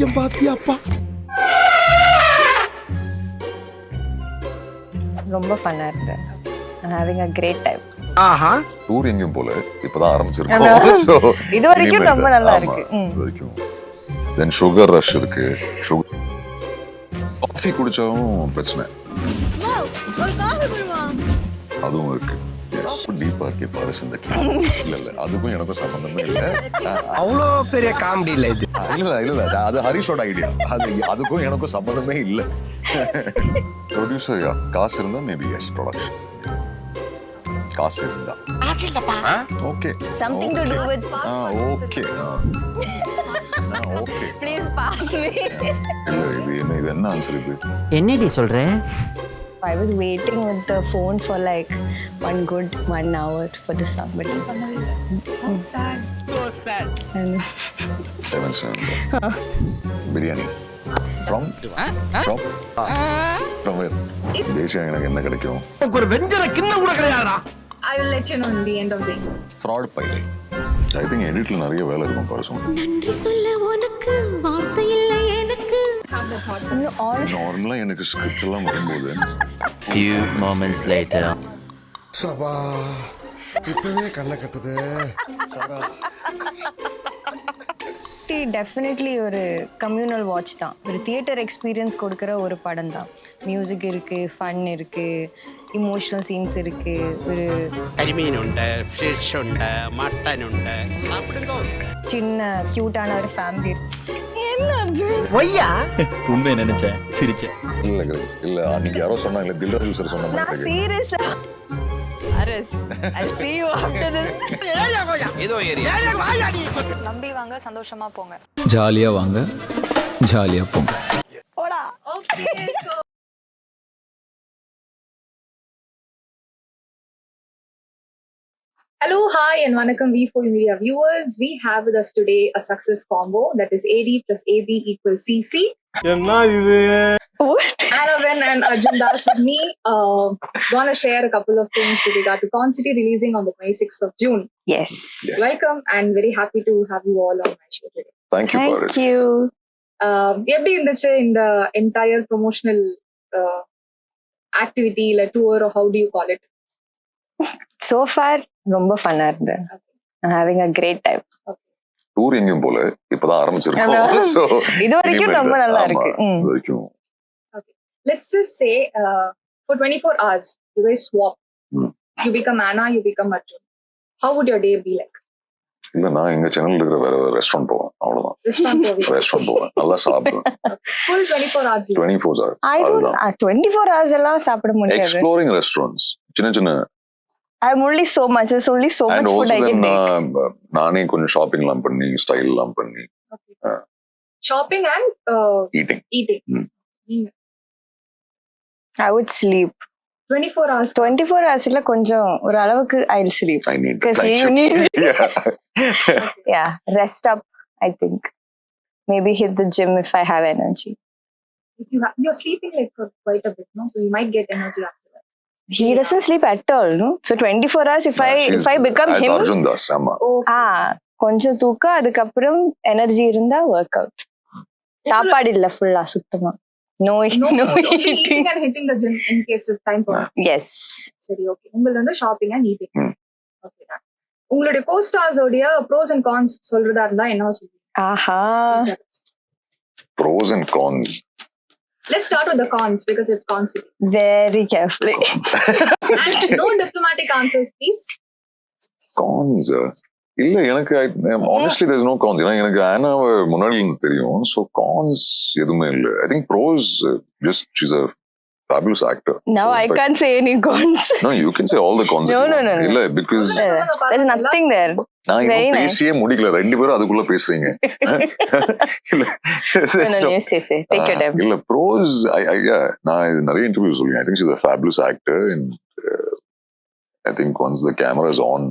அசிங்கம் பாத்தியாப்பா. ரொம்ப ஃபன்னா இருக்கு. having a great time. ஆஹா. டூர் எங்கேயும் போல இப்பதான் ஆரம்பிச்சிருக்கோம். So, இது வரைக்கும் ரொம்ப நல்லா ஆமா, இருக்கு. இது வரைக்கும். Then சுகர் ரஷ் இருக்கு. காஃபி குடிச்சாவும் பிரச்சனை. அதுவும் இருக்கு. டீப்பா இருக்கே பாரு இந்த இல்ல இல்ல அதுக்கும் எனக்கும் சம்பந்தமே இல்ல. அவ்வளோ பெரிய காமெடி இல்ல இது. இல்ல அது ஹரிஷோட ஐடியா. அதுக்கும் எனக்கும் சம்பந்தமே இல்ல. ப்ரொடியூசர் காசு இருந்தா மேபி எஸ் ப்ரொடக்ஷன். காசு இருந்தா okay. Something to do with okay okay. please pass me. இல்ல இது என்ன ஆன்சர் இது? என்னடி சொல்ற? I was waiting with the phone for like 1 hour for the somebody. How sad. So sad. And 7 biryani from where? தேசியா எனக்கு என்ன கிடைக்கும்? ஒரு வெஞ்சர கிண்ணம் கூட கிடையாதுடா. I will let you know in the end of the day. Fraud பைலை. I think எடிட்ல நிறைய வேலை இருக்கும் பாரு. நன்றி சொல்ல உனக்கு வார்த்தை இல்லை எனக்கு. Have the thought. no, honestly, நார்மலா எனக்கு ஸ்கிரிப்ட் எல்லாம் வரும்போது Few moments later. சபா இப்பவே கண்ணை கட்டுது. டெஃபினெட்லி ஒரு கம்யூனல் வாட்ச் தான். ஒரு தியேட்டர் எக்ஸ்பீரியன்ஸ் கொடுக்குற ஒரு படம் தான். மியூசிக் இருக்கு, ஃபன் இருக்கு, ഇമോഷണൽ സീൻസ് இருக்கு. ஒரு കരിമീനുണ്ട്, ഫിഷ് ഉണ്ട്, മട്ടൻ ഉണ്ട്. சின்ன கியூட்டான ஒரு ஃபேமிலி. என்ன அர்ஜுன் ஒய்யா. உண்மையை நினைச்சேன், சிரிச்சேன். இல்ல அன்னைக்கு யாரோ சொன்னாங்க தில்ராஜ் ஜூசர் சொன்ன நான் மாதிரி. சீரியஸா அரஸ் I'll see you after this. ஏதோ ஏரியா. நம்பி வாங்க, சந்தோஷமா போங்க. ஜாலியா வாங்க, ஜாலியா போங்க. போடா. Okay, so hello, hi, and vanakkam V4 Media viewers. We have with us today a success combo that is AD plus AB equals CC. என்ன இது? Anavan and Arjun Das with me. Gonna share a couple of things with regard to Con City releasing on the 26th of June. Yes. Welcome and very happy to have you all on my show today. Thank you Thank Paras. you. எப்படி இருந்துச்சு இந்த entire promotional activity இல்ல tour or how do you call it? So far ரொம்ப ஃபன்னா இருக்கு. having a great time. Tour எங்கேயும் போல இப்பதான் ஆரம்பிச்சிருக்கோம். So, இது வரைக்கும் ரொம்ப நல்லா இருக்கு. இது வரைக்கும். Let's just say for 24 hours you guys swap. You become Anna, you become Arjun. How would your day be like? இல்ல நான் எங்க சென்னையில இருக்கிற வேற ரெஸ்டாரண்ட் போவேன் அவ்வளவுதான். ரெஸ்டாரண்ட் போவேன் நல்லா சாப்பிடுவேன். Full 24 hours. 24 hours. I don't 24 hours எல்லாம் சாப்பிட முடியாது. எக்ஸ்ப்ளோரிங் ரெஸ்டாரண்ட்ஸ் சின்ன I'm only so much. There's only so and much food also I then can take. நானே கொஞ்சம் ஷாப்பிங் எல்லாம் பண்ணி ஸ்டைல் எல்லாம் பண்ணி Shopping and eating. eating. I would sleep. 24 hours. 24 hours இல்ல கொஞ்சம் ஒரு அளவுக்கு I'll sleep. I need Because night you shift. need Yeah. yeah, rest up, I think. Maybe hit the gym if I have energy. If you're sleeping like for quite a bit, no? So you might get energy after that. He doesn't sleep at all, no? So 24 hours if I become as him. Arjun Das, ஆமா. கொஞ்சம் தூக்கம் அதுக்கப்புறம் energy இருந்தா work out. சாப்பாடு இல்ல ஃபுல்லா சுத்தமா. No Only eating. eating and hitting the gym in case of time permits. Yes. சரி, ஓகே. உங்களுக்கு வந்து ஷாப்பிங் அண்ட் ஈட்டிங். ஓகே. உங்களுடைய co-stars உடைய pros and cons சொல்றதா இருந்தா என்ன சொல்றீங்க? ஆஹா. Pros and cons. Let's start with the cons because it's Con City. Very carefully. And no diplomatic answers, please. Cons இல்ல எனக்கு honestly there's no cons. ஏன்னா எனக்கு ஆனாவை முன்னாடி இருந்து தெரியும். So cons எதுவுமே இல்ல. I think pros just she's a fabulous actor. Now So I can't say any cons. No, you can say all the cons. No. இல்ல because There's nothing there. நான் Very இன்னும் nice. பேசியே முடிக்கல. ரெண்டு பேரும் அதுக்குள்ள பேசுறீங்க. இல்ல No, yes. Take your time. இல்ல pros நான் இது நிறைய இன்டர்வியூ சொல்லுவேன். I think she's a fabulous actor and I think once the camera is on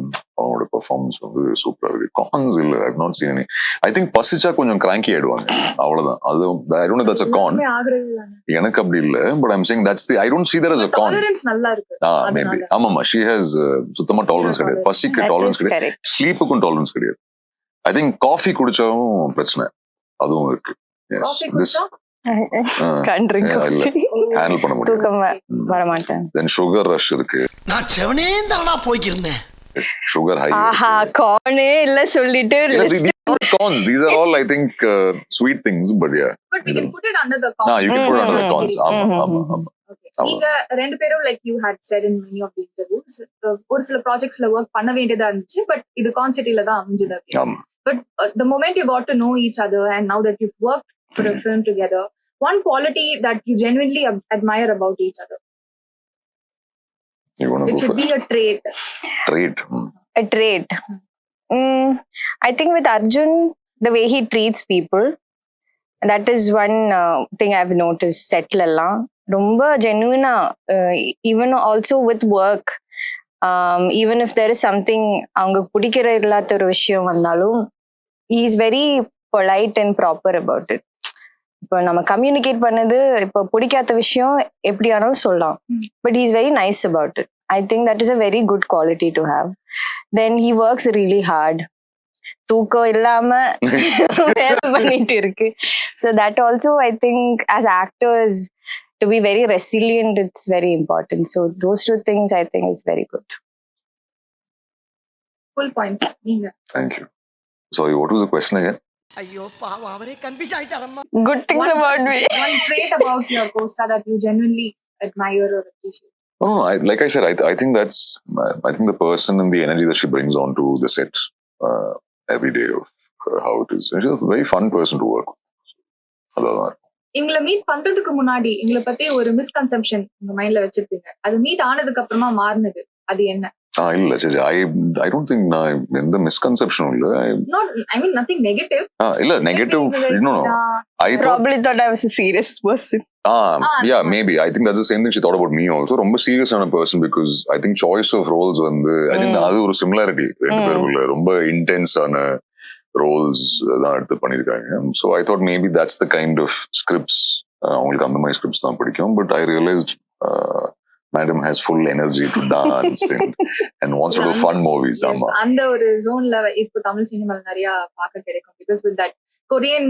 அவனோட பெர்ஃபார்மன்ஸ் வந்து சூப்பரா இருக்கு. கான்ஸ் இல்ல I've not seen any. I think பசிச்சா கொஞ்சம் கிராங்கி ஆயிடுவாங்க அவ்வளவுதான். அது I don't know that's a con. எனக்கு அப்படி இல்ல but I'm saying that's the I don't see that as a con. Tolerance நல்லா இருக்கு. Maybe ஆமாமா she has சுத்தமா டாலரன்ஸ் கிடையாது. பசிக்கு டாலரன்ஸ் கிடையாது. Correct. ஸ்லீப்புக்கும் டாலரன்ஸ் கிடையாது. I think காஃபி குடிச்சாவும் பிரச்சனை அதுவும் இருக்கு. Yes. காஃபி This குடிச்சா கண்ட்ரி இல்ல ஹேண்டில் பண்ண முடியும். தூக்கம் வர மாட்டேன். தென் சுகர் ரஷ் இருக்கு, நான் செவனே தானா போய்க்கிருந்தேன். Sugar high. ஆஹா கார்னே இல்ல சொல்லிட்டு These are not cons. These are all, I think, sweet things. But yeah, but we can put it under the you can put it under the cons. Mm-hmm. ஆமா. Okay. நீங்க ரெண்டு பேரும் like you had said in many of the interviews ஒரு சில ப்ராஜெக்ட்ஸ்ல work பண்ண வேண்டியதா இருந்துச்சு but இது கான்செப்ட்ல தான் அமைஞ்சது. ஆமா. But the moment you got to know each other and now that you've worked for a film together, one quality that you genuinely admire about each other. You want to It go should first? be a trait. Trait. a trait. I think with Arjun, the way he treats people, that is one thing I've noticed. Settle எல்லாம் ரொம்ப genuine. Even also with work, even if there is something அவங்க பிடிக்கிற இல்லாத ஒரு விஷயம் வந்தாலும் he is very polite and proper about it. இப்போ நம்ம கம்யூனிகேட் பண்ணது இப்போ பிடிக்காத விஷயம் எப்படி ஆனாலும் சொல்லலாம், but he is very nice about it. I think that is a very good quality to have. Then he works really hard. தூக்கம் இல்லாம வேலை பண்ணிட்டு இருக்கு. So that also I think as actors to be very resilient, it's very important. So those two things I think is very good. Full points. நீங்க Thank you. Sorry, what was the question again? ஐயோ பாவம் அவரே confuse ஆயிட்டாரம்மா. Good things about me. one trait about your co-star that you genuinely admire or appreciate. No, like I said, I think that's, I think the person and the energy that she brings onto the set every day of how it is. She's a very fun person to work with. அதான். இவங்களை meet பண்றதுக்கு முன்னாடி எங்களை பத்தி ஒரு misconception உங்க மைண்ட்ல வச்சிருப்பீங்க, அது மீட் ஆனதுக்கு அப்புறமா மாறினது, அது என்ன? இல்ல சரி, I don't think நான் எந்த மிஸ்கன்செப்ஷனும் இல்ல. Not, I mean nothing negative. இல்ல negative, no. I thought Probably thought I was a serious person. yeah, maybe. I think that's the same thing she thought about me also. ரொம்ப சீரியஸான person because I think choice of roles வந்து I think அது ஒரு similarity ரெண்டு பேருக்குள்ள. ரொம்ப இன்டென்ஸான Rolle's தான் எடுத்து பண்ணிருக்காங்க. So I thought maybe that's the kind of scripts அவங்களுக்கு அந்த மாதிரி ஸ்கிரிப்ட்ஸ் தான் பிடிக்கும். But I realized Madam has full energy to dance and wants to do fun movies. Yes, அந்த ஒரு ஜோன்ல இப்போ தமிழ் சினிமால நிறைய பார்க்க கிடைக்கும் because with that Korean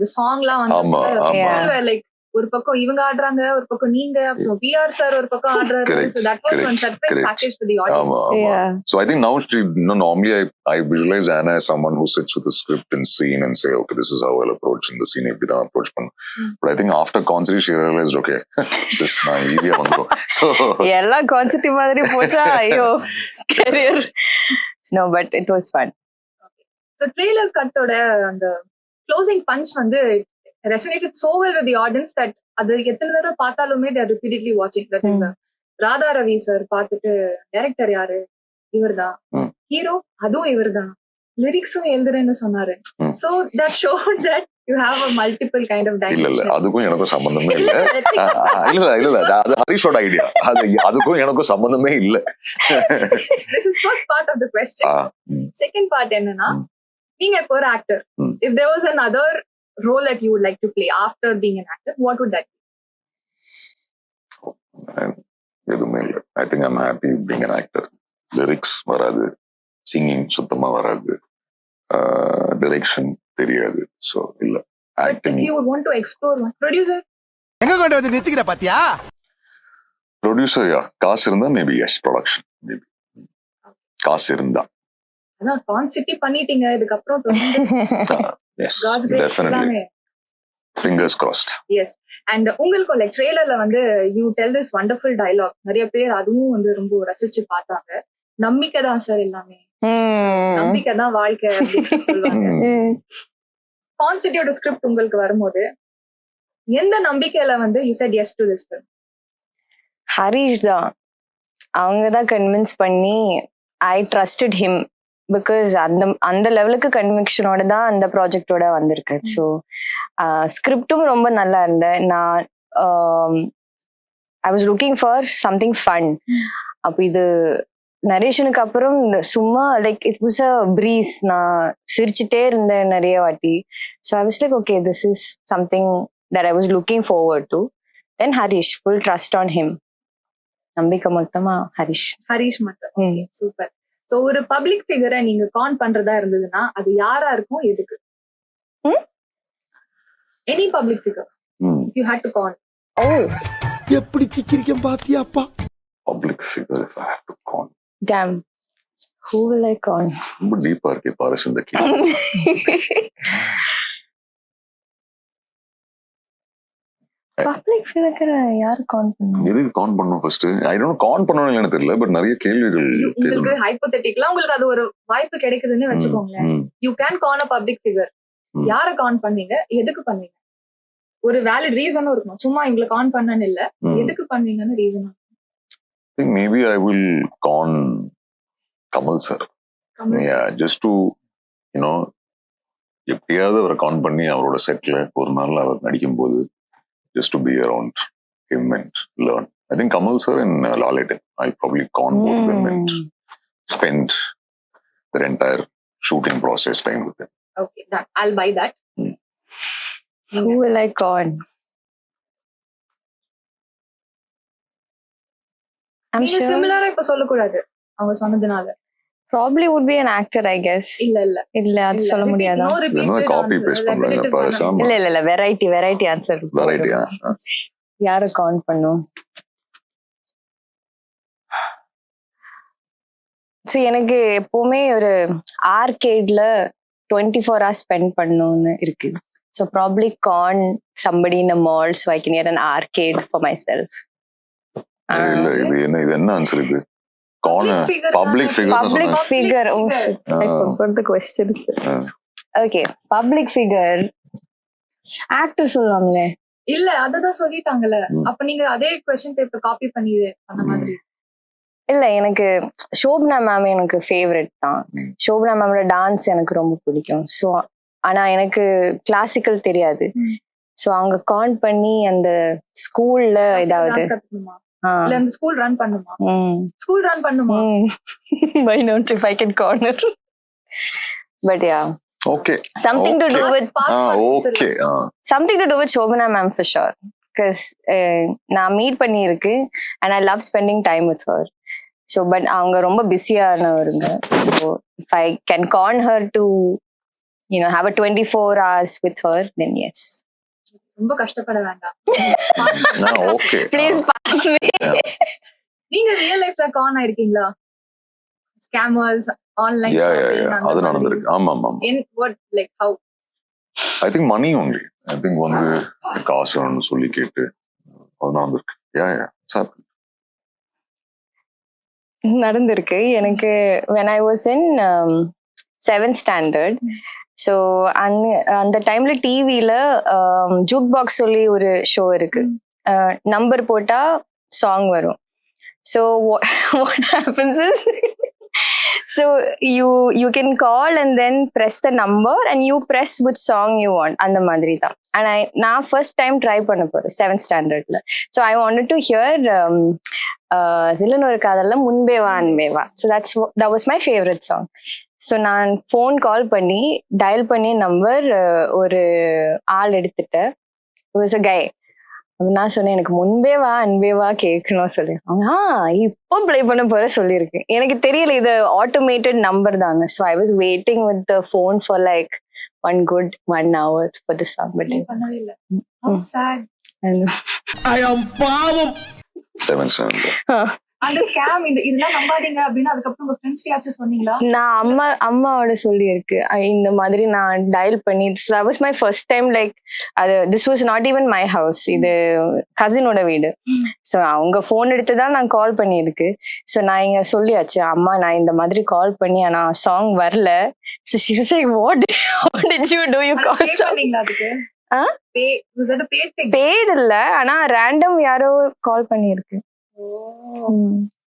the songலாம் வந்து like ஒரு பக்கம் இவங்க ஆடுறாங்க, ஒரு பக்கம் நீங்க, அப்புறம் VR sir ஒரு பக்கம் ஆடுறாரு. So that was one surprise package for the audience. Yeah. So I think now normally I visualize Anna as someone who sits with the script and scene and say, okay, this is how I'll approach in the scene. If I approach one, but I think after concert she realized, okay, this is not easy. So எல்லாம் concept மாதிரி போச்சா, ஐயோ career. No, but it was fun. Okay. So trailer cut-ஓட அந்த closing punch வந்து resonated so well with the audience that அது எத்தனை தடவை பார்த்தாலுமே they are repeatedly watching. That is Radha Ravi sir பார்த்துட்டு டைரக்டர் யாரு, இவர்தான் ஹீரோ, அதுவும் இவர்தான், லிரிக்ஸும் எழுதுறேன்னு சொன்னாரு. So that showed that you have a multiple kind of dimension. இல்ல அதுக்கும் எனக்கும் சம்பந்தமே இல்ல. இல்ல அது ஹரிஷோட ஐடியா. அதுக்கும் எனக்கும் சம்பந்தமே இல்ல. This is first part of the question. Second part என்னன்னா, நீங்க இப்போ ஒரு actor. If there was another role that you would like to play after being an actor, what would that be? எதுவுமே இல்ல. I think I'm happy being an actor. Lyrics வராது, singing சுத்தமா வராது, direction தெரியாது. So இல்ல acting. But if you would want to explore one, producer. எங்க கொண்டு வந்து நிறுத்திக்கிற பாத்தியா? Producer, yeah. காசு இருந்தா maybe yes, production maybe. காசு இருந்தா. அதான் கான்செப்ட் பண்ணிட்டீங்க, இதுக்கு அப்புறம் yes, definitely. Fingers crossed. Yes. And உங்களுக்கு like trailerல வந்து you tell this wonderful dialogue. நிறைய பேர் அதுவும் வந்து ரொம்ப ரசிச்சு பார்த்தாங்க. நம்பிக்கை தான் சார் எல்லாமே, நம்பிக்கை தான் வாழ்க்கை அப்படின்னு சொல்லுவாங்க. கான்செப்டோட ஸ்கிரிப்ட் உங்களுக்கு வரும்போது எந்த நம்பிக்கையில வந்து you said yes to this film? Harish தான், அவங்க தான் கன்வின்ஸ் பண்ணி I trusted him because அந்த லெவலுக்கு கன்விக்ஷனோட தான் அந்த ப்ராஜெக்டோட வந்திருக்கு. ஸோ ஸ்கிரிப்டும் ரொம்ப நல்லா இருந்தேன். நான் I was looking for something fun. அப்போ இது நரேஷனுக்கு அப்புறம் சும்மா like it was a breeze. நான் சிரிச்சுட்டே இருந்தேன் நிறைய வாட்டி. So I was like okay, this is something that I was looking forward to. Then Harish, full trust on him. நம்பிக்கை மொத்தமா ஹரிஷ் மட்டும். சூப்பர். சோ ஒரு பப்ளிக் ஃபிகரை நீங்க கான் பண்றதா இருந்ததுன்னா அது யாரா இருக்கும், எதுக்கு? Any public figure, Hmm. if you had to con. Oh, எப்படி சிக்கிரிக்கம் பாத்தியாப்பா? Public figure if I have to con. damn. Who will I con? ரொம்ப டீப்பா இருக்கே பாரஸ் இந்த கேள்வி. Public figure யாரு con பண்ணும்? எதுக்கு கான் பண்ணணும் ஃபர்ஸ்ட்? ஐ டோன்ட் கான் பண்ணணும்னு எனக்கு தெரியல, பட் நிறைய கேள்விகள் உங்களுக்கு ஹைப்போதெட்டிக்கலா உங்களுக்கு அது ஒரு வாய்ப்பு கிடைக்குதுன்னு வச்சுக்கோங்களேன். You can con a public figure. யாரை கான் பண்ணீங்க, எதுக்கு பண்ணீங்க? ஒரு வேலிட் ரீசனும் இருக்கும். சும்மா இவங்களை கான் பண்ணன்னு இல்ல, எதுக்கு பண்ணீங்கன்னு reason. Maybe I will con Kamal sir. Just to you know எப்படியாவது அவரை கான் பண்ணி அவரோட செட்ல ஒரு நாள் அவர் நடிக்கும் போது just to be around him and learn. I think Kamal sir and Lalatin, I'll probably con both of them and spend their entire shooting process time with them. Okay, done. I'll buy that. Who will I con? I'm நீங்க sure சிமிலரா இப்ப சொல்லக்கூடாது அவங்க சொன்னதுனால. probably would be an actor, I guess. இல்ல இல்ல இல்ல அது சொல்ல முடியாதா? No repeated copy answer. Paste பண்றாங்க Repetitive பாரஸ். பண்ணாம. இல்ல வெரைட்டி ஆன்சர். வெரைட்டியா? யார கான் பண்ணும்? ஸோ எனக்கு எப்பவுமே ஒரு ஆர்கேட்ல 24 hours ஸ்பெண்ட் பண்ணணும்னு இருக்கு. So probably con somebody in a mall so I can get an arcade for myself. இல்ல இது என்ன ஆன்சர் இது? Con public figure. Public figure. Oh shit. I forgot the question. Okay, public figure. Actor சொல்லலாம்ல? இல்ல அததான் சொல்லிட்டாங்கல்ல. அப்ப நீங்க அதே क्वेश्चन பேப்பர் காப்பி பண்ணி அந்த மாதிரி. இல்ல எனக்கு ஷோபனா மேம் எனக்கு ஃபேவரட் தான். ஷோபனா மேமோட டான்ஸ் எனக்கு ரொம்ப பிடிக்கும். ஸோ ஆனா எனக்கு கிளாசிக்கல் தெரியாது. ஸோ அவங்க கான் பண்ணி அந்த ஸ்கூல்ல ஏதாவது Dance கத்துக்கணுமா? இல்ல அந்த ஸ்கூல் ரன் பண்ணுமா? ஸ்கூல் ரன் பண்ணுமா? why not if I can corner. But yeah, okay something to do with okay something to do with Shobana ma'am for sure, because நான் மீட் பண்ணி இருக்கு and I love spending time with her. So but அவங்க ரொம்ப பிஸியானவருங்க. So if I can con her to have a 24 hours with her, then yes. ரொம்ப கஷ்டப்பட வேண்டாம். Okay Please pass me. நீங்க real லைஃப்ல கான் ஆயிருக்கீங்களா? ஸ்கேமர்ஸ் ஆன்லைன் யா அது நடந்திருக்கு. ஆமா what like how? I think money only. I think வந்து காசு வேணும்னு சொல்லி கேட்டு அது நடந்திருக்கு. யா நடந்திருக்கு எனக்கு. when I was in 7th standard. So அந்த டைம்ல டிவியில ஜூக் பாக்ஸ் சொல்லி ஒரு ஷோ இருக்கு. நம்பர் போட்டா சாங் வரும். So what happens is so you can call and then press the number and you press which song you want. அந்த மாதிரி தான். and நான் first time try பண்ண போறேன் 7th standardல. so I wanted to hear சிலனொரு காதல்ல முன்பே வா அன்பே வா. so that was my favorite song. So நான் ஃபோன் கால் பண்ணி டயல் பண்ணி நம்பர் ஒரு ஆள் எடுத்துட்டேன். it was a guy. நான் சொன்னேன் எனக்கு முன்பே வா அன்பே வா கேட்கணும் சொல்லி. அவங்க இப்போ ப்ளே பண்ண போற சொல்லியிருக்கு. எனக்கு தெரியல இது ஆட்டோமேட்டட் நம்பர் தாங்க. So I was waiting with the phone for like 1 hour for the song. But பண்ணவே இல்ல. How sad. I am பாவம். 7th standard. அந்த ஸ்கேம் இதெல்லாம் நம்பாதீங்க அப்படின்னு அதுக்கப்புறம் உங்க ஃப்ரெண்ட்ஸ் யாச்சும் சொன்னீங்களா? நான் அம்மாவோட சொல்லியிருக்கு. இந்த மாதிரி நான் டயல் பண்ணி that was my first time like அது this was not even my house. இது கசினோட வீடு. ஸோ அவங்க ஃபோன் எடுத்து தான் நான் கால் பண்ணியிருக்கு. ஸோ நான் இங்க சொல்லியாச்சு அம்மா நான் இந்த மாதிரி கால் பண்ணி ஆனா சாங் வரல. So she was like what did you do? You call பண்ணீங்களா அதுக்கு? was that a paid thing? paid இல்ல ஆனா ரேண்டம் யாரோ கால் பண்ணியிருக்கு.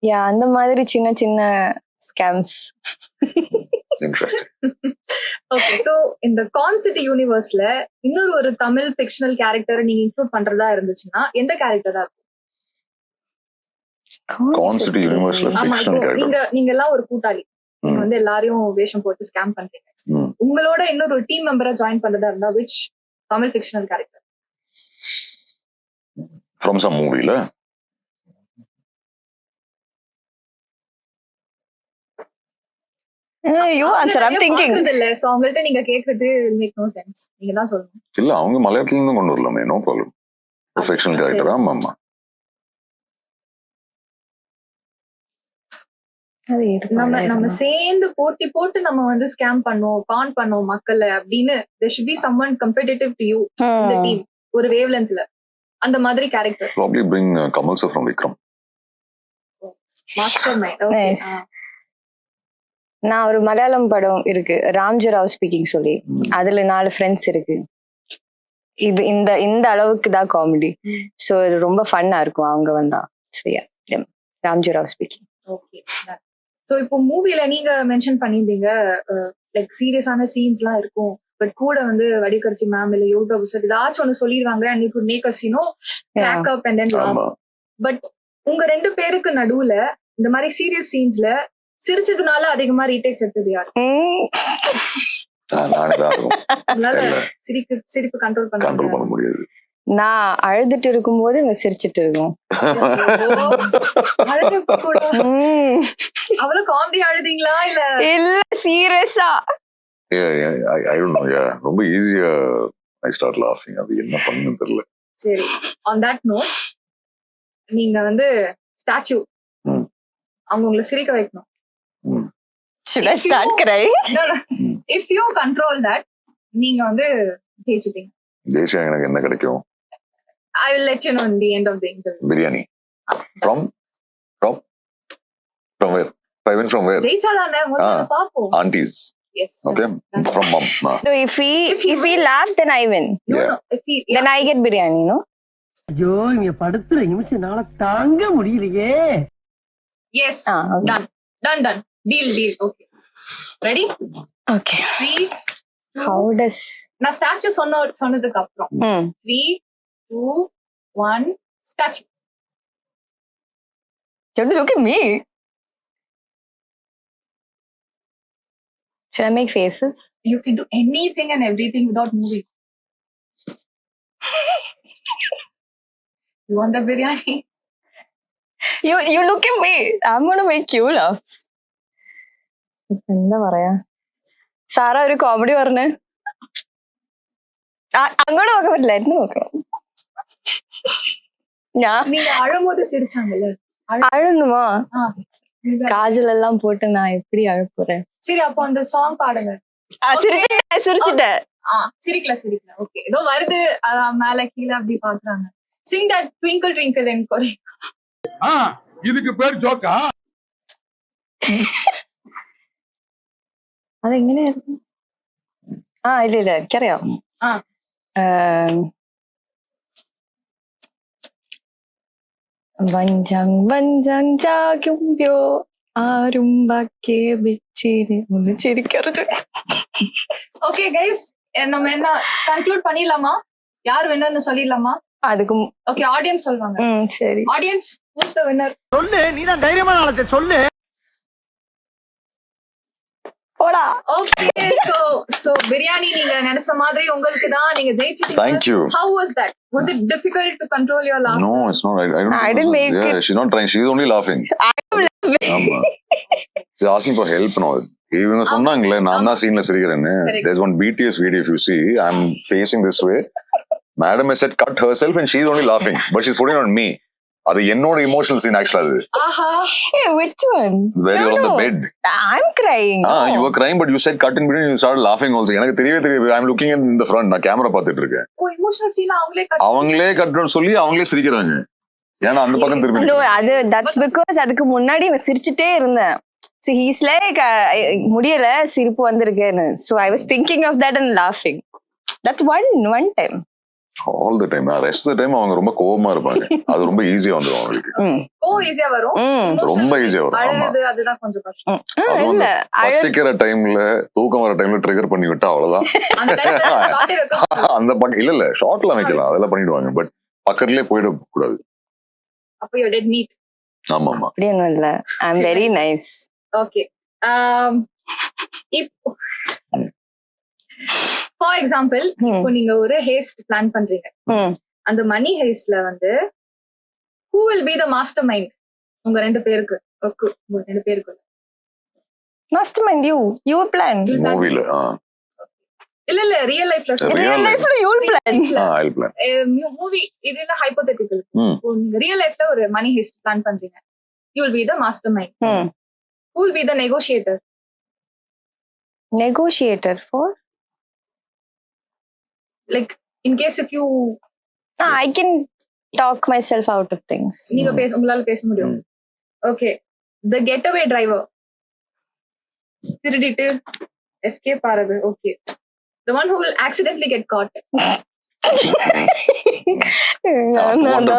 யா அந்த மாதிரி சின்ன ஸ்கேம்ஸ். இன்ட்ரஸ்டிங். ஓகே சோ இந்த கான்சிட்டி யூனிவர்ஸ்ல இன்னொரு ஒரு தமிழ் ஃபிக்ஷனல் கேரக்டரை நீங்க இன்க்ளூட் பண்றதா இருந்துச்சுன்னா எந்த கேரக்டரா இருக்கும்? கான்சிட்டி யூனிவர்ஸ்ல ஆமா ஃபிக்ஷனல் இப்போ கேரக்டர். நீங்க எல்லாம் ஒரு கூட்டாளி. நீங்க வந்து எல்லாரையும் வேஷம் போட்டு ஸ்கேம் பண்றீங்க. உங்களோட இன்னொரு டீம் மெம்பரா ஜாயின் பண்றதா இருந்தா which Tamil fictional character? From some movie you answer I'm thinking. இல்ல சோ அவங்கள்ட்ட நீங்க கேக்குறது மேக் நோ சென்ஸ். நீங்க தான் சொல்லணும். இல்ல அவங்க மலையாளத்துல இருந்து கொண்டு வரலாமே, நோ ப்ராப்ளம். Professional character. ஆமா ஆமா. நம்ம சேர்ந்து போட்டி போட்டு நம்ம வந்து ஸ்கேம் பண்ணோம், கான் பண்ணோம் மக்களை அப்படின்னு there should be someone competitive to you in the team. ஒரு வேவ் லென்த்ல அந்த மாதிரி character. Probably bring Kamal sir from Vikram. Master mind. Okay. நான் ஒரு மலையாளம் படம் இருக்கு, ராம்ஜி ராவ் ஸ்பீக்கிங் சொல்லி, அதுல 4 ஃப்ரெண்ட்ஸ் இருக்கு. இது இந்த அளவுக்கு தான் காமெடி. சோ இது ரொம்ப ஃபன்னா இருக்கும் அவங்க வந்தா. So yeah, Ramji Rao speaking. Okay. So இப்போ மூவில நீங்க மென்ஷன் பண்ணிருந்தீங்க லைக் சீரியஸான சீன்ஸ்லாம் இருக்கும், பட் கூட வந்து வடிகரிசி மேம் இல்ல யோகா புசர் ஏதாச்சும் ஒண்ணு சொல்லிடுவாங்க and you could make a scene crack up and then laugh. But உங்க 2 பேருக்கு நடுவுல இந்த மாதிரி சீரியஸ் சீன்ஸ்ல சிரிச்சதுனால அதிகமா ரீடேக்ஸ் எடுத்தது யாரு? சிரிப்பு கண்ட்ரோல் பண்ண முடியாது. நான் அழுதுட்டு இருக்கும்போது இவங்க சிரிச்சிட்டு இருக்கும். அவ்வளவு காமெடி அழுதீங்களா இல்ல சீரியஸா? I don't know. Yeah, ரொம்ப ஈஸியா I start laughing. அது என்ன பண்ணனும் தெரியல. சரி, on that note நீங்க வந்து ஸ்டாச்சு அவங்க உங்களை சிரிக்க வைக்கணும். Should I start crying? No, no. If you control that, நீங்க வந்து ஜெயிச்சிட்டீங்க. ஜெயிச்சா எனக்கு என்ன கிடைக்கும்? I will let you know in the end of the interview. Biryani. From where? I went from where? ஜெயிச்சாதானே முதல்ல பாப்போம். Aunties. Yes. Okay. From mom. So if he laughs, then I win. No, Yeah. no. Then I get biryani, no? ஐயோ இங்க படுத்துற நிமிஷம் நாள தாங்க முடியலையே. Yes. Okay. Done. Deal. Okay. Ready? Okay. 3. How does? நான் ஸ்டாச்சு சொன்னதுக்கு அப்புறம் 3, 2, 1 statue. Don't look at me. Should I make faces? You can do anything and everything without moving. You want the biryani? You look at me. I'm gonna make you laugh. എന്താ പറയാ? Sara ഒരു comedy പറഞ്ഞേ. അങ്ങോട്ട് നോക്കാൻ പറ്റില്ല, എന്നെ നോക്കണം. நீங்க அழும்போது சிரிச்சாங்கல்ல, அழுணுமா? காஜல் எல்லாம் போட்டு நான் எப்படி அழ போறேன்? சரி, அப்போ அந்த சாங் பாடுங்க. சிரிச்சிட்டேன். சிரிக்கல. ஓகே, ஏதோ வருது மேல கீழே அப்படி பாக்குறாங்க. Sing that twinkle twinkle in Korean. இதுக்கு பேர் ஜோக்கா? அது എങ്ങനെയായിരുന്നു? ഇല്ല എനിക്കറിയാം. വഞ്ചാങ് വഞ്ചാങ് ജാകുംബ്യോ ആരും ബാക്കി ബിച്ചിരി ഒന്ന് ചിരിക്കരുത്. ஓகே கைஸ், நம்ம என்ன கன்க்ளூட் பண்ணிடலாமா? யார் வின்னர்னு சொல்லிடலாமா? அதுக்கும் ஓகே, ஆடியன்ஸ் சொல்வாங்க. சரி, ஆடியன்ஸ் who's the winner? சொல்லு, நீதான் தைரியமான ஆளத்தை சொல்லு. போடா. ஓகே, so பிரியாணி நீங்க நினைச்ச மாதிரி உங்களுக்கு தான், நீங்க ஜெயிச்சிட்டீங்க. Thank you. How was that? Was it difficult to control your laugh? No, it's not. I didn't make it. She's not trying. She's only laughing. ஆமா. She's asking for help now. இவங்க சொன்னாங்களே நான் தான் சீன்ல சிரிக்கிறேன்னு. There's one BTS video if you see. I'm facing this way. Madam has said cut herself and she's only laughing, but she's putting it on me. அது என்னோட emotional scene actually அது. Hey, which one? Where you're on the bed. I'm crying. You were crying, but you said cut in between. You started laughing also. எனக்கு தெரியவே. I'm looking in the front. நான் camera பார்த்துட்டு இருக்கேன். Emotional scene அவங்களே கட்டணும்னு சொல்லி அவங்களே சிரிக்கிறாங்க. ஏன்னா அந்த பக்கம் திரும்பி. No, that's because அதுக்கு முன்னாடி நான் சிரிச்சிட்டே இருந்தேன். So he's like முடியல, சிரிப்பு வந்திருக்கேன்னு. So I was thinking of that and laughing. That's one time. All the time. Rest of the time அவங்க ரொம்ப கோவமா இருப்பாங்க. அது ரொம்ப ஈஸியா வந்துரும் அவங்களுக்கு. ஈஸியா வரும். ரொம்ப ஈஸியா வரும். ஆமா. அதுதான் கொஞ்சம் கஷ்டம். இல்ல, பசிக்கிற டைம்ல தூக்கம் வர டைம்ல ட்ரிகர் பண்ணி விட்டா அவ்வளவுதான். அந்த பக்கம் இல்ல ஷார்ட்ல வைக்கலாம், அதெல்லாம் பண்ணிடுவாங்க. பட் பக்கத்துலயே போயிட கூடாது. அப்ப you're dead meat. ஆமா. அப்படி ஒண்ணும் இல்ல. I'm very nice. Okay. For example, இப்போ நீங்க ஒரு ஹேஸ்ட் பிளான் பண்றீங்க. அந்த மணி ஹேஸ்ட்ல வந்து who will be the mastermind? உங்க 2 பேருக்கு. உங்க 2 பேருக்கு Mastermind, you will plan. மூவில இல்ல ரியல் லைஃப்ல Real life. you will plan. I'll plan. Movie இது என்ன ஹைப்போதெட்டிக்கல். ம். நீங்க ரியல் லைஃப்ல ஒரு மணி ஹெஸ்ட் பிளான் பண்றீங்க. You will be the mastermind. Who will be the negotiator? Negotiator for? Like in case if you I can talk myself out of things. நீங்க உங்களால பேச முடியும். Okay. The getaway driver. திருடிட்டு escape ஆறது. Okay. The one who will accidentally get caught. No.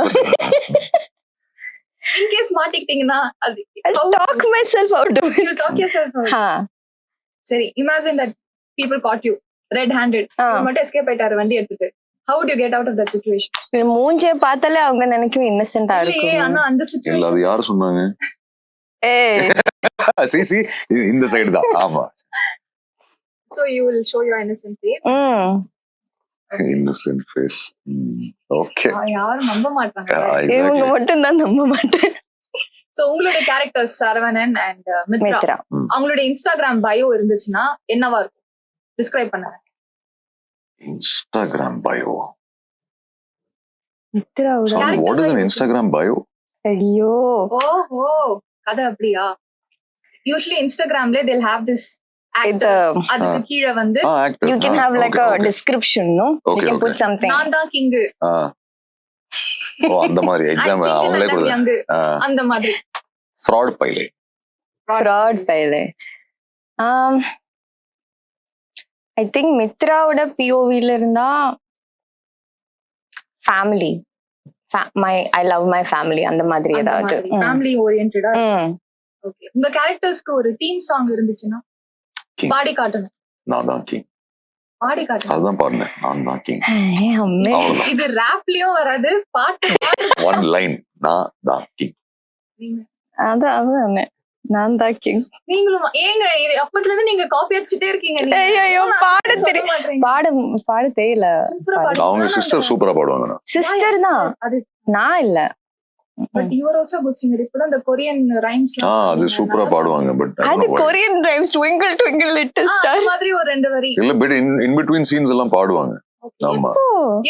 In case மாட்டிக்கிட்டீங்கன்னா அது I'll talk myself out of you it. talk yourself out. Ha. சரி, imagine that people caught you red handed. மட்டும் escape ஆயிட்டாரு வண்டி எடுத்துட்டு. How would you get out of that situation? மூஞ்சிய பார்த்தாலே அவங்க நினைக்கும் இன்னசென்ட்டா இல்லையே, இருக்கும். ஆனா அந்த இல்ல situation அது யாரு சொன்னாங்க? ஏய், சி இந்த சைடு தான். ஆமா, so you will show your innocent face. Innocent face. Okay, யாரும் நம்ப மாட்டாங்க. இவங்க மட்டும் தான் நம்ப மாட்டேன். So உங்களுடைய கேரக்டர்ஸ் சரவணன் அண்ட் மித்ரா, மித்ரா. அவங்களுடைய இன்ஸ்டாகிராம் பயோ இருந்துச்சுன்னா என்னவா இருக்கும்? டிஸ்கிரைப் பண்ணுங்க. Instagram bio. மித்ராவோட What is an Instagram bio? ஐயோ, ஓஹோ, கதை அப்படியா? யூசுவலி இன்ஸ்டாகிராம்ல they'll have this இது actor. அதுக்கு கீழ வந்து Actor. you can have like okay, a okay. description, no? You Okay, can put okay. something. நான் தான் கிங், ஓ அந்த மாதிரி எக்ஸாம் அவங்களே கொடுத்தாங்க. அந்த மாதிரி. ஃப்ராட் பைலே. Fraud pile. I think மித்ராவோட POVல இருந்தா family. I love my family அந்த மாதிரி ஏதாவது. ஃபேமிலி ஓரியன்டடா. ம். ஓகே. உங்க கேரக்டர்ஸ்க்கு ஒரு தீம் சாங் இருந்துச்சுன்னா King. பாடி காட்டணும். நான் தான் கிங். பாடி காட்டணும். அதுதான் பாடினேன், நான் தான் கிங். ஏய், அம்மே. அவ்வளவுதான். இது ராப்லயும் வராது, பாட்டு ஒன் லைன், நான் தான் கிங். அதான் நான் தான் கிங். நீங்களும் ஏங்க அப்பத்துல இருந்து நீங்க காப்பி அடிச்சுட்டே இருக்கீங்க. நீங்க ஐயோ, பாட சொல்ல தெரியும். மாட்டீங்க. பாட தெரியல. சூப்பரா பாடுறீங்க. அவங்க சிஸ்டர் சூப்பரா பாடுவாங்க. சிஸ்டர் தான், அது நான் இல்ல. But you are also good singer. இப்போ அந்த கொரியன் ரைம்ஸ் அது சூப்பரா பாடுவாங்க. பட் அது Korean rhymes, twinkle twinkle little star. அந்த மாதிரி ஒரு ரெண்டு வரி. இல்ல, பட் இன் பிட்வீன் சீன்ஸ் எல்லாம் பாடுவாங்க. ஆமா,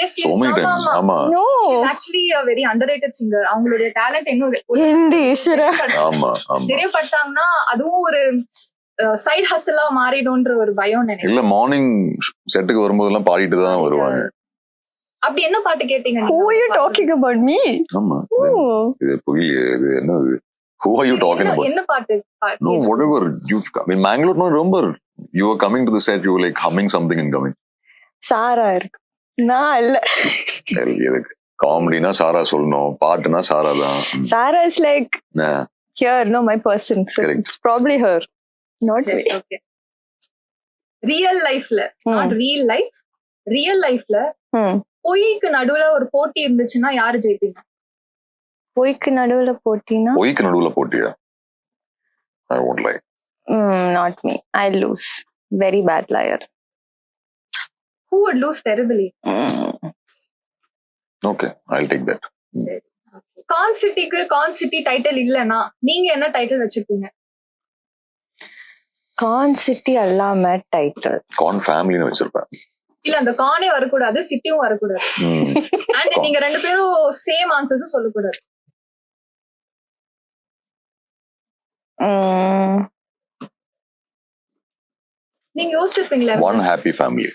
எஸ் so many times. ஆமா, no, actually a very underrated singer. அவங்களுடைய டாலன்ட் இன்னும் எந்த ஈஸ்வரா. ஆமா, ஆமா. தெரியப்பட்டாங்கன்னா அதுவும் ஒரு சைடு ஹஸ்லா மாறிடும்ன்ற ஒரு பயம் நினைக்கிறேன். இல்ல, மார்னிங் செட்டுக்கு வரும்போதெல்லாம் பாடிட்டு தான் வருவாங்க. அப்படி என்ன பாட்டு கேட்டீங்க? Who are you talking about me? ஆமா, Oh. இது புரியல. இது என்னது? Who are you talking about? என்ன பாட்டு? No, whatever you've come. In Mangalore, no, remember you were coming to the set, you were like humming something and coming. சாரா இருக்கு, நான் இல்ல. சரி, எதுக்கு காமெடினா சாரா சொல்லணும், பாட்டுனா சாரா தான். சாரா is like here, no, my person, so Correct. it's probably her, not me. Okay. Real லைஃப்ல, not real life, real லைஃப்ல பொய்க்கு நடுவுல ஒரு போட்டி இருந்துச்சுன்னா யாரு ஜெயிப்பீங்க? பொய்க்கு நடுவுல போட்டினா பொய்க்கு நடுவுல போட்டியா? I won't lie. not me, I lose, very bad liar. Who would lose terribly? Okay, I'll take that. Con City title இல்லனா நீங்க என்ன டைட்டில் வச்சிருப்பீங்க? கான் சிட்டி அல்லாம டைட்டில் கான் ஃபேமிலின்னு வச்சிருப்பேன். இல்ல, அந்த கானே வரக்கூடாது, சிட்டியும் வரக்கூடாது. அண்ட் நீங்க ரெண்டு பேரும் சேம் ஆன்சர்ஸும் சொல்லக்கூடாது. நீங்க யோசிச்சிருப்பீங்களா? One happy family.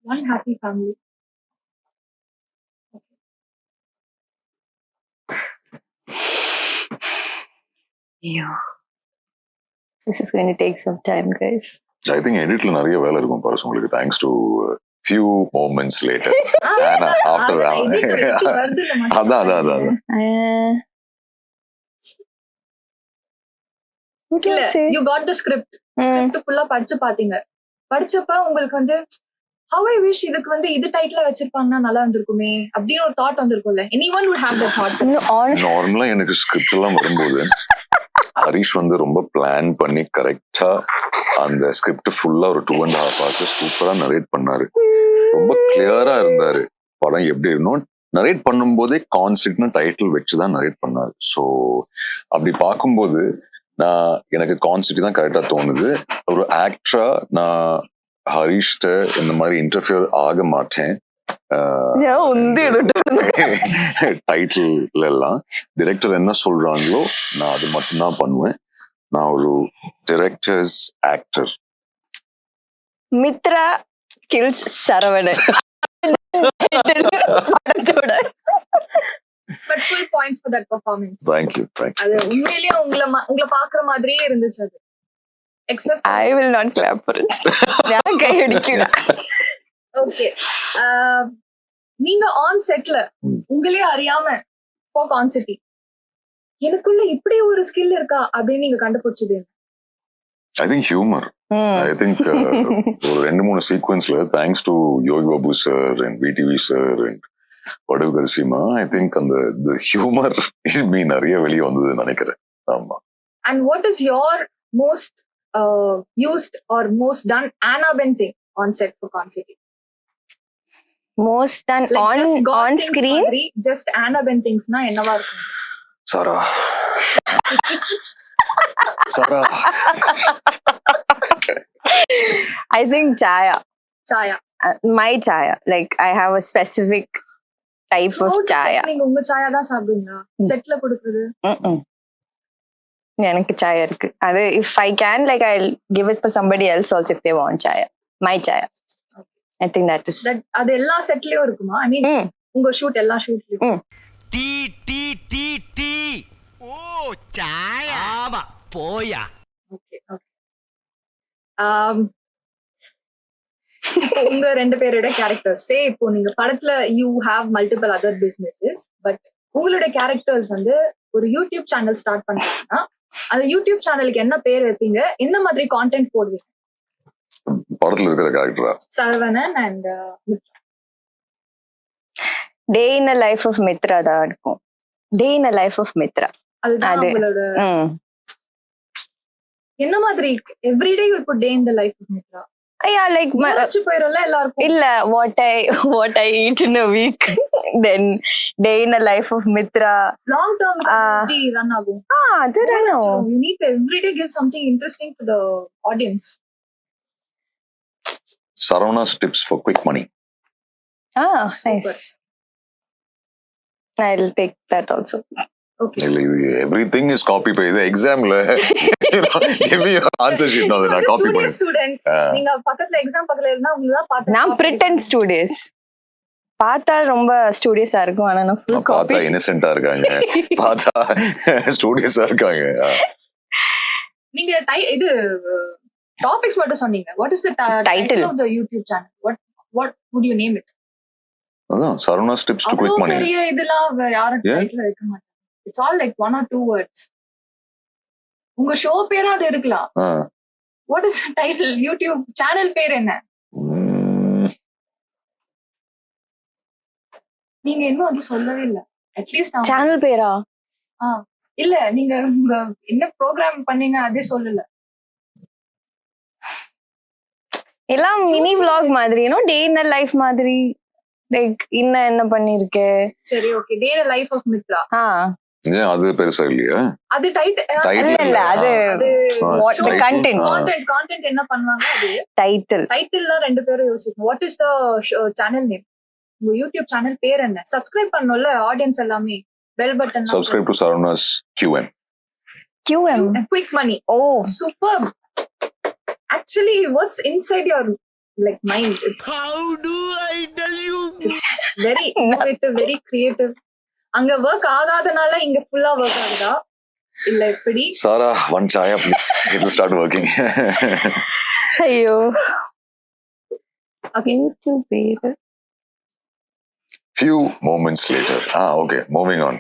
One happy family. Yeah. This is going to take some time, guys. I think editல நிறைய வேலை இருக்கும் பாரு உங்களுக்கு. Thanks to few moments later. After அதான் What do இல்ல, I say? you got the script ஃபுல்லா படிச்சு பாத்தீங்க. படிச்சப்ப உங்களுக்கு வந்து how I wish இதுக்கு வந்து இது டைட்டில் வச்சிருப்பாங்கன்னா நல்லா இருந்திருக்குமே அப்படின்னு ஒரு thought வந்திருக்கும்ல. anyone would have that thought. No, honestly, நார்மலா எனக்கு ஸ்கிரிப்ட் எல்லாம் வரும்போது ஹரிஷ் வந்து ரொம்ப பிளான் பண்ணி கரெக்டா அந்த ஸ்கிரிப்ட் ஃபுல்லா ஒரு 2.5 hours சூப்பரா நரேட் பண்ணாரு. ரொம்ப கிளியரா இருந்தாரு. படம் எப்படி இருக்கணும் நரேட் பண்ணும் போதே கான்ஸ்டன்ட்னா டைட்டில் வச்சுதான் நரேட் பண்ணாரு. ஸோ அப்படி பார்க்கும்போது எனக்கு கான்செப்ட் தான் கரெக்டா தோணுது. ஒரு ஆக்டரா நான் ஹரிஷ்ட இந்த மாதிரி இன்டர்ஃபியர் ஆக மாட்டேன். டைட்டில் எல்லாம் டிரெக்டர் என்ன சொல்றாங்களோ நான் அது மட்டும்தான் பண்ணுவேன். நான் ஒரு directors actor. Mithra kills Saravanan. But full points for that performance. Thank you. அது உண்மையிலேயே உங்களை பாக்குற மாதிரியே இருந்துச்சு அது. Except I will not clap for it. நான் கை அடிக்கல. ஓகே, நீங்க ஆன் செட்ல உங்களே அறியாம ஃபோக் ஆன் சிட்டி எனக்குள்ள இப்படி ஒரு ஸ்கில் இருக்கா அப்படின்னு நீங்க கண்டுபிடிச்சது? I think humour. I think ஒரு 2-3 சீக்வன்ஸ்ல thanks to Yogi Babu sir and VTV sir and வடகு கரிசிமா, ஐ திங்க் அந்த ஹியூமர் மீ நிறைய வெளியே வந்ததுன்னு நினைக்கிறேன். ஆமா. And what is your most used or most done Anna Ben thing on set for Con City? Most done Like on just got on things screen. மாதிரி, just Anna Ben things na என்னவா இருக்கும்? சாரா சாரா I think Chaya. Chaya. My Chaya. Like I have a specific type of Throughout the set Chaya. நீங்க உங்க சாயா தான் சாப்பிடுவீங்களா? செட்ல கொடுக்குறது? எனக்கு சாயா இருக்கு. அது if I can, like I'll give it for somebody else also if they want Chaya. My Chaya. I think that is. அது எல்லா செட்லயும் இருக்குமா? ஐ மீன் உங்க ஷூட் எல்லா ஷூட்லயும். டீ டீ டீ டீ ஓ சாய் ஆமா போயா. Okay okay. உங்க 2 பேரோட கேரக்டர்ஸ் இப்போ நீங்க படத்துல you have multiple other businesses, but உங்களோட கேரக்டர்ஸ் வந்து ஒரு யூடியூப் சேனல் ஸ்டார்ட் பண்றாங்கன்னா அந்த யூடியூப் சேனலுக்கு என்ன பேர் வைப்பீங்க? என்ன மாதிரி கான்டென்ட் போடுவீங்க? படத்துல இருக்கிற கேரக்டரா? Saravanan and Day in a life of Mitra தான் இருக்கும். Day in a life of Mitra. அதுதான் உங்களோட என்ன மாதிரி? Everyday you put day in the life of Mithra. Yeah, like மறச்சு போயிரல எல்லாருக்கும். இல்ல what I eat in a week. Then day in a life of Mitra. Long term எப்படி run ஆகும்? அது run ஆகும். You need to everyday give something interesting to the audience. Saravana's tips for quick money. Nice. I'll take that also. Okay. Everything is copy paste. The examல give me your answer sheet now then I copy பண்ணி. Student நீங்க பக்கத்துல exam பக்கத்துல இருந்தா உங்களுக்கு தான் பாத்து. நான் pretend studious. பார்த்தா ரொம்ப ஸ்டூடியஸா இருக்கும், ஆனா நான் ஃபுல் காப்பி. பார்த்தா இன்னசென்ட்டா இருக்காங்க, பார்த்தா ஸ்டூடியஸா இருக்காங்க. நீங்க இது டாபிக்ஸ் மட்டும் சொன்னீங்க. What is the title of the YouTube channel? What would you name it? அதான் Saravana's tips to quick money. பெரிய இதெல்லாம் யாரும் டைட்டில் வைக்க மாட்டாங்க. It's all like 1 or 2 words. உங்க ஷோ பேரா அது இருக்கலாம். What is the title? YouTube channel பேர் என்ன? நீங்க இன்னும் அது சொல்லவே இல்ல. அட்லீஸ்ட் சேனல் பேரா? இல்ல நீங்க என்ன ப்ரோக்ராம் பண்ணீங்க அதே சொல்லல. எல்லாம் மினி vlog மாதிரி, டே இன் a லைஃப் மாதிரி. லைக் என்ன பண்ணிருக்க. சரி okay. Day in a life of Mithra. ஏன் அது பெருசா இல்லையா? அது டைட்டில் இல்ல அது what the content என்ன பண்ணுவாங்க அது டைட்டில் தான் 2 பேரும் யோசிக்கணும். What is the channel name? உங்க யூடியூப் சேனல் பேர் என்ன? சப்ஸ்கிரைப் பண்ணனும்ல ஆடியன்ஸ் எல்லாமே. Bell button subscribe to Saravana's QM. Quick money. Superb. Actually, what's inside your like mind? It's how do I tell you? It's very innovative, very creative. அங்க work ஆகாதனால இங்க ஃபுல்லா work ஆகுதா இல்ல எப்படி? Sara, one chaya please. It will start working. ஐயோ. Okay. Few moments later. Okay. Moving on.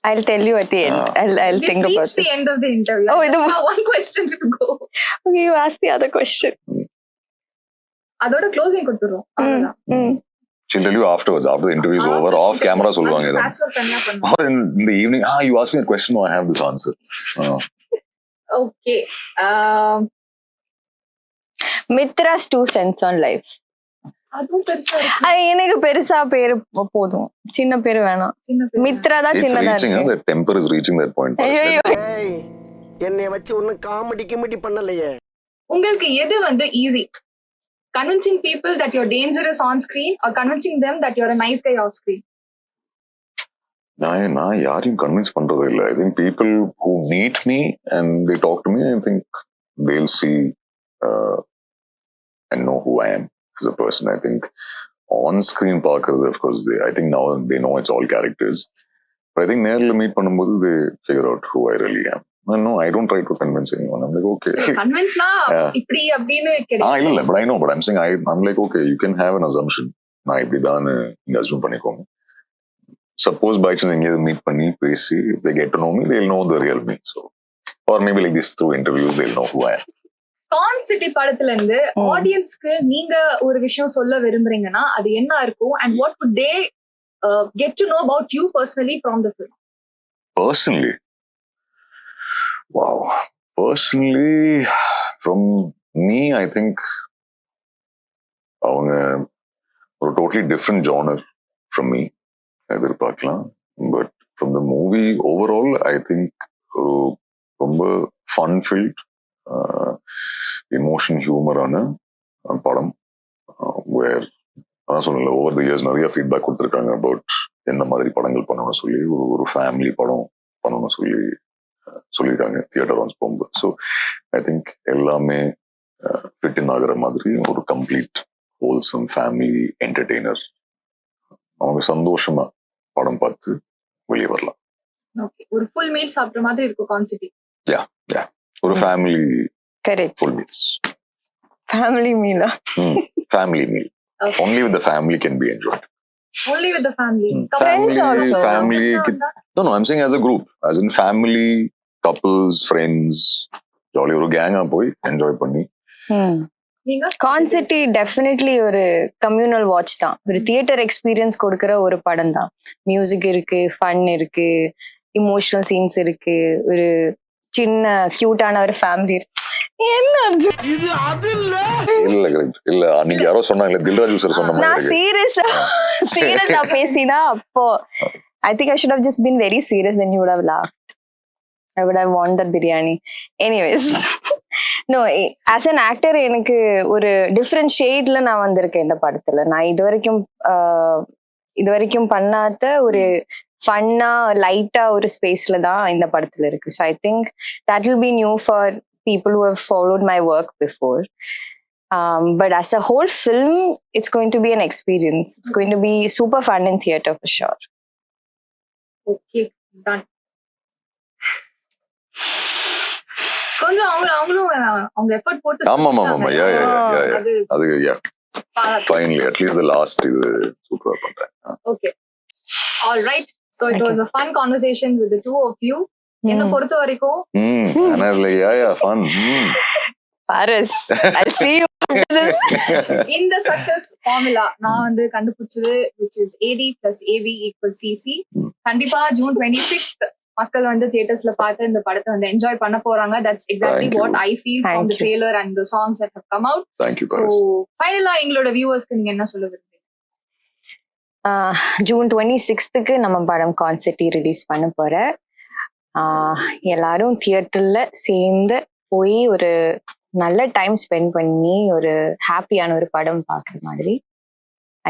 I'll tell you at the end. I'll think about it. Reach the end of the interview. One question to go. Okay, you ask the other question. அதோட closing கொடுத்துறோம். அவ்வளவுதான். She'll tell you afterwards, after the interview is over, off camera சொல்லுவாங்க இத. Or in the evening, you asked me a question, I have this answer. Okay. Mitra's 2 cents on life. அதுவும் பெருசா இருக்கு. எனக்கு பெருசா பேரு போதும், சின்ன பேரு வேணாம். சின்ன பேரு. மித்ரா தான் It's சின்னதா reaching, இருக்கு. the temper is reaching that point. ஐயோ என்னைய வச்சு ஒன்னும் காமெடி பண்ணலையே. உங்களுக்கு எது வந்து easy, convincing people that you're dangerous on screen or convincing them that you're a nice guy off screen? நான் யாரையும் கன்வின்ஸ் பண்றது இல்லை. I think people who meet me and they talk to me, I think they'll see and know who I am as a person. I think on screen பார்க்கறது, of course, I think now they know it's all characters. But I think நேர்ல meet பண்ணும்போது they figure out who I really am. No, I don't try to convince anyone. I'm like, okay. Convince-na இப்படி அப்படின்னு கிடையாது. இல்ல, but I know, but I'm saying I'm like, okay, you can have an assumption. நான் இப்படிதான் நீங்க assume பண்ணிக்கோங்க. Suppose by chance எங்கேயாவது meet பண்ணி பேசி they get to know me, they'll know the real me. So, or maybe like this through interviews, they'll know who I am. Con City படத்துல இருந்து ஆடியன்ஸ்க்கு நீங்க ஒரு விஷயம் சொல்ல விரும்புறீங்கன்னா அது என்ன இருக்கும், and what would they get to know about you personally from the film? Personally, wow. Personally, from me, I think அவங்க ஒரு totally different genre from me எதிர்பார்க்கலாம். But from the movie overall, I think ரொம்ப fun-filled, emotion humor-ஆன படம். Where அதான் சொன்னல, over the years நிறைய feedback கொடுத்துருக்காங்க about எந்த மாதிரி படங்கள் பண்ணணும்னு சொல்லி, ஒரு ஃபேமிலி படம் பண்ணணும்னு சொல்லியிருக்காங்க தியேட்டர் ஒன்ஸ் போகும்போது. ஸோ ஐ திங்க் எல்லாமே ஃபிட் இன் ஆகிற மாதிரி ஒரு கம்ப்ளீட் ஹோல்சம் ஃபேமிலி என்டர்டெய்னர். அவங்க சந்தோஷமா படம் பார்த்து வெளியே வரலாம். ஒரு ஃபுல் மீல் சாப்பிட்ற மாதிரி இருக்கும் கான் சிட்டி. ஒரு family correct, full meals, family மீலா, family meal. Only with the family can be enjoyed. Only with the family. Friends also. Family. No, I'm saying as a group, as in family, couples, friends, jolly ஒரு கேங்கா போய் enjoy பண்ணி. நீங்க Khan city definitely ஒரு communal watch தான், ஒரு theatre experience கொடுக்குற ஒரு படம் தான். மியூசிக் இருக்கு, ஃபன் இருக்கு, இமோஷனல் சீன்ஸ் இருக்கு, ஒரு சின்ன கியூட்டான ஒரு ஃபேமிலி இருக்கு. என்ன இல்ல கரெக்ட் இல்ல, அன்னைக்கு யாரோ சொன்னாங்க தில்ராஜு சார் சொன்ன நான் மாதிரி சீரியஸா பேசினா அப்போ I think I should have just been very serious, then you would have laughed. I would have won that biryani. Anyways, no, as an actor எனக்கு ஒரு டிஃப்ரெண்ட் ஷேட்ல நான் வந்திருக்கேன் இந்த படத்துல. நான் இது வரைக்கும் பண்ணாத ஒரு ஃபன்னா லைட்டா ஒரு ஸ்பேஸ்ல தான் இந்த படத்துல இருக்கு. So I think that will be new for people who have followed my work before. But as a whole film, it's going to be an experience. It's going to be super fun in theater for sure. Okay done. கொஞ்சம் அவங்களும் அவங்க effort போட்டு ஆமா யா அது finally at least the last இது சூப்பரா பண்றேன். Okay all right. So it was a fun conversation with the two of you. என்ன பொறுத்த வரைக்கும் fun. Paris, I'll see you after this. இந்த சக்சஸ் ஃபார்முலா நான் வந்து கண்டுபிடிச்சது, which is AD plus AV equals CC. கண்டிப்பா June 26th மக்கள் வந்து தியேட்டர்ஸ்ல பார்த்து இந்த படத்தை வந்து என்ஜாய் பண்ண போறாங்க. That's exactly what I feel from the trailer and the songs that have come out. Thank you. So ஃபைனலா எங்களோட வியூவர்ஸ்க்கு நீங்க என்ன சொல்ல விரும்புறீங்க? June 26th நம்ம படம் கான் சிட்டி ரிலீஸ் பண்ண போற. எல்லாரும் தியேட்டர்ல சேர்ந்து போய் ஒரு நல்ல டைம் ஸ்பெண்ட் பண்ணி ஒரு ஹாப்பியான ஒரு படம் பார்க்குற மாதிரி.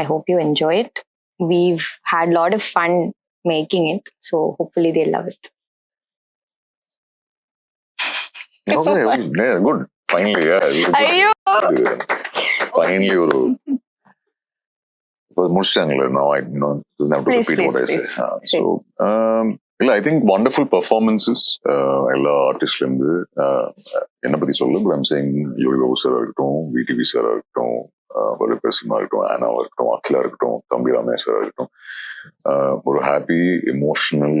I hope you enjoy it. We've had a lot of fun making it, so hopefully they love it. Okay, good. Finally, ஐயோ finally ஒரு முடிச்சிட்டாங்களே. Now I doesn't have to repeat what I say. So இல்ல, I think wonderful performances எல்லா ஆர்டிஸ்ட்ல இருந்து. என்ன பத்தி சொல்ல, but I'm saying Yogi Babu சாரா இருக்கட்டும், VTV சாரா இருக்கட்டும், வலுப்பேசிமா இருக்கட்டும், ஆனாவா இருக்கட்டும், அகிலா இருக்கட்டும், தம்பி ராமேஸ்வரா இருக்கட்டும், ஒரு ஹாப்பி எமோஷனல்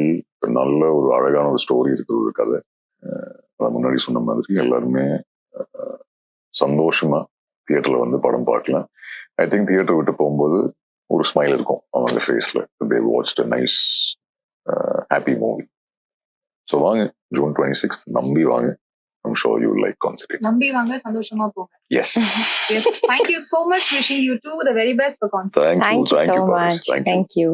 நல்ல ஒரு அழகான ஒரு ஸ்டோரி இருக்கிற ஒரு கதை. முன்னாடி சொன்ன மாதிரி எல்லாருமே சந்தோஷமா தியேட்டர்ல வந்து படம் பார்க்கலாம். ஐ திங்க் தியேட்டர் விட்டு போகும்போது ஒரு ஸ்மைல் இருக்கும் அவங்க ஃபேஸ்ல. they watched a nice happy movie. So வாங்க June 26th நம்பி வாங்க, I'm sure you will like concert. நம்பி வாங்க, சந்தோஷமா போங்க. Yes. Yes, thank you so much. Wishing you two the very best for concert. Thank you. Thank you so Paris. much. Thank you.